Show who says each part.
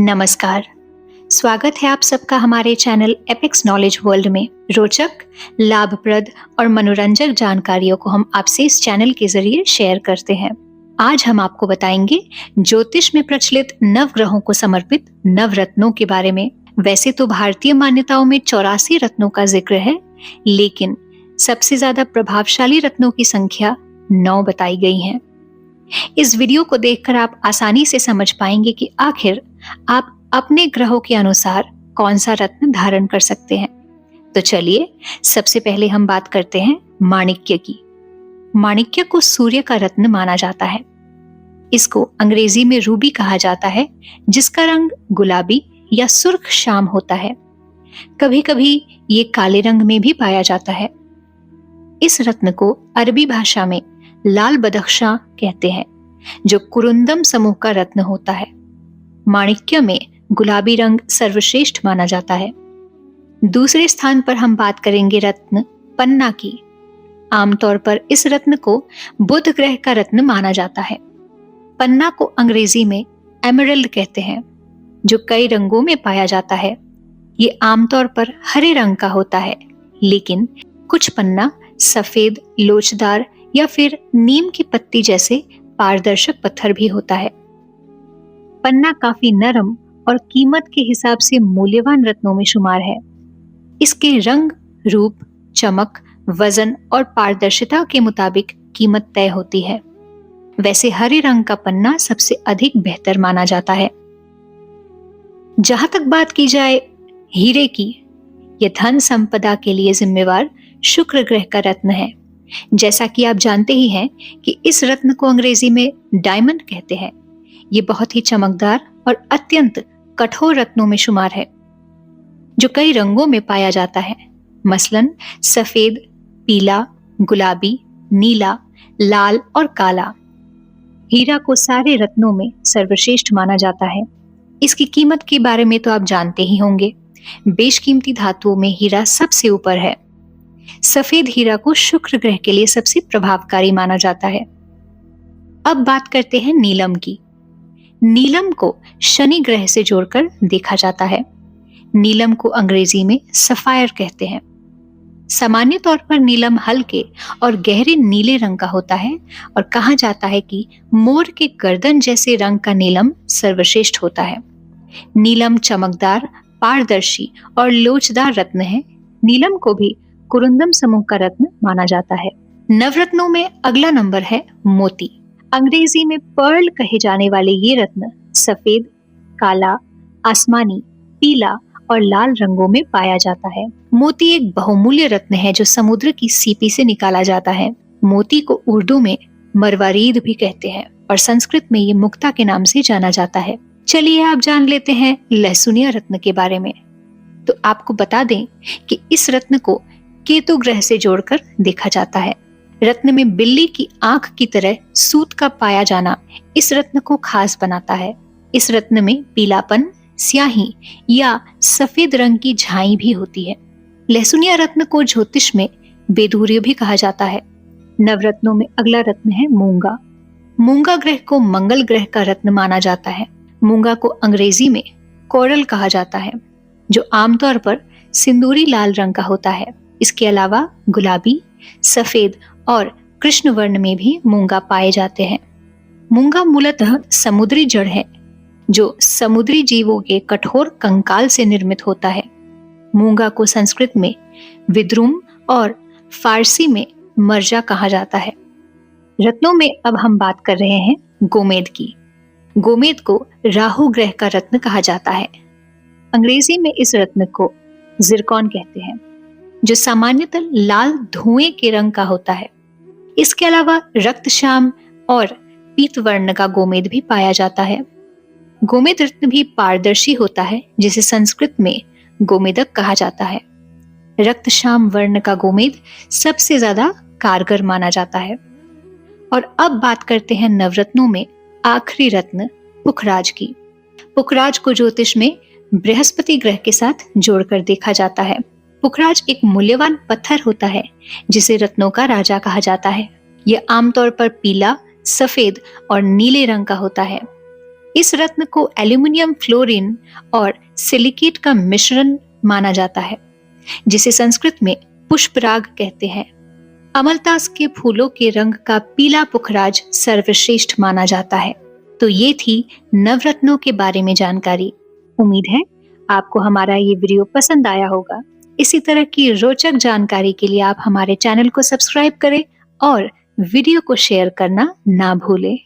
Speaker 1: नमस्कार। स्वागत है आप सबका हमारे चैनल एपिक्स नॉलेज वर्ल्ड में। रोचक, लाभप्रद और मनोरंजक जानकारियों को हम आपसे इस चैनल के जरिए शेयर करते हैं। आज हम आपको बताएंगे ज्योतिष में प्रचलित नवग्रहों को समर्पित नवरत्नों के बारे में। वैसे तो भारतीय मान्यताओं में 84 रत्नों का जिक्र है, लेकिन सबसे ज्यादा प्रभावशाली रत्नों की संख्या 9 बताई गई है। इस वीडियो को देखकर आप आसानी से समझ पाएंगे कि आखिर आप अपने ग्रहों के अनुसार कौन सा रत्न धारण कर सकते हैं। तो चलिए सबसे पहले हम बात करते हैं माणिक्य की। माणिक्य को सूर्य का रत्न माना जाता है। इसको अंग्रेजी में रूबी कहा जाता है, जिसका रंग गुलाबी या सुर्ख शाम होता है। कभी कभी ये काले रंग में भी पाया जाता है। इस रत्न को अरबी भाषा में लाल बदख्शां कहते हैं, जो कुरुंदम समूह का रत्न होता है। माणिक्य में गुलाबी रंग सर्वश्रेष्ठ माना जाता है। दूसरे स्थान पर हम बात करेंगे रत्न पन्ना की। आमतौर पर इस रत्न को बुध ग्रह का रत्न माना जाता है। पन्ना को अंग्रेजी में एमरल्ड कहते हैं, जो कई रंगों में पाया जाता है। ये आमतौर पर हरे रंग का होता है, लेकिन कुछ पन्ना सफेद, लोचदार या फिर नीम की पत्ती जैसे पारदर्शक पत्थर भी होता है। पन्ना काफी नरम और कीमत के हिसाब से मूल्यवान रत्नों में शुमार है। इसके रंग, रूप, चमक, वजन और पारदर्शिता के मुताबिक कीमत तय होती है। वैसे हरे रंग का पन्ना सबसे अधिक बेहतर माना जाता है। जहां तक बात की जाए हीरे की, यह धन संपदा के लिए जिम्मेवार शुक्र ग्रह का रत्न है। जैसा कि आप जानते ही हैं कि इस रत्न को अंग्रेजी में डायमंड कहते हैं। ये बहुत ही चमकदार और अत्यंत कठोर रत्नों में शुमार है, जो कई रंगों में पाया जाता है। मसलन सफेद, पीला, गुलाबी, नीला, लाल और काला। हीरा को सारे रत्नों में सर्वश्रेष्ठ माना जाता है। इसकी कीमत के बारे में तो आप जानते ही होंगे। बेशकीमती धातुओं में हीरा सबसे ऊपर है। सफेद हीरा को शुक्र ग्रह के लिए सबसे प्रभावकारी माना जाता है। अब बात करते हैं नीलम की। नीलम को शनि ग्रह से जोड़कर देखा जाता है। नीलम को अंग्रेजी में सफायर कहते हैं। सामान्य तौर पर नीलम हल्के और गहरे नीले रंग का होता है और कहा जाता है कि मोर के गर्दन जैसे रंग का नीलम सर्वश्रेष्ठ होता है। नीलम चमकदार, पारदर्शी और लोचदार रत्न है। नीलम को भी कुरुंदम समूह का रत्न माना जाता है। नवरत्नों में अगला नंबर है मोती। अंग्रेजी में पर्ल कहे जाने वाले ये रत्न सफेद, काला, आसमानी, पीला और लाल रंगों में पाया जाता है। मोती एक बहुमूल्य रत्न है, जो समुद्र की सीपी से निकाला जाता है। मोती को उर्दू में मरवारीद भी कहते हैं और संस्कृत में ये मुक्ता के नाम से जाना जाता है। चलिए आप जान लेते हैं लहसुनिया रत्न के बारे में। तो आपको बता दें कि इस रत्न को केतु ग्रह से जोड़कर देखा जाता है। रत्न में बिल्ली की आंख की तरह सूत का पाया जाना इस रत्न को खास बनाता है। इस रत्न में पीलापन, स्याही या सफेद रंग की झाई भी होती है। लहसुनिया रत्न को ज्योतिष में बेदूर्य भी कहा जाता है। नवरत्नों में अगला रत्न है मूंगा। मूंगा ग्रह को मंगल ग्रह का रत्न माना जाता है। मूंगा को अंग्रेजी में कोरल कहा जाता है, जो आमतौर पर सिंदूरी लाल रंग का होता है। इसके अलावा गुलाबी, सफेद और कृष्ण वर्ण में भी मूंगा पाए जाते हैं। मूंगा मूलतः समुद्री जड़ है, जो समुद्री जीवों के कठोर कंकाल से निर्मित होता है। मूंगा को संस्कृत में विद्रुम और फारसी में मर्जा कहा जाता है। रत्नों में अब हम बात कर रहे हैं गोमेद की। गोमेद को राहु ग्रह का रत्न कहा जाता है। अंग्रेजी में इस रत्न को जिरकॉन कहते हैं, जो सामान्यतः लाल धुएं के रंग का होता है। इसके अलावा रक्तश्याम और पीत वर्ण का गोमेद भी पाया जाता है। गोमेद रत्न भी पारदर्शी होता है, जिसे संस्कृत में गोमेदक कहा जाता है। रक्तश्याम वर्ण का गोमेद सबसे ज्यादा कारगर माना जाता है। और अब बात करते हैं नवरत्नों में आखिरी रत्न पुखराज की। पुखराज को ज्योतिष में बृहस्पति ग्रह के साथ जोड़कर देखा जाता है। पुखराज एक मूल्यवान पत्थर होता है, जिसे रत्नों का राजा कहा जाता है। यह आमतौर पर पीला, सफेद और नीले रंग का होता है। इस रत्न को एल्यूमिनियम फ्लोरीन और सिलिकेट का मिश्रण माना जाता है, जिसे संस्कृत में पुष्पराग कहते हैं। अमलतास के फूलों के रंग का पीला पुखराज सर्वश्रेष्ठ माना जाता है। तो ये थी नवरत्नों के बारे में जानकारी। उम्मीद है आपको हमारा ये वीडियो पसंद आया होगा। इसी तरह की रोचक जानकारी के लिए आप हमारे चैनल को सब्सक्राइब करें और वीडियो को शेयर करना ना भूलें।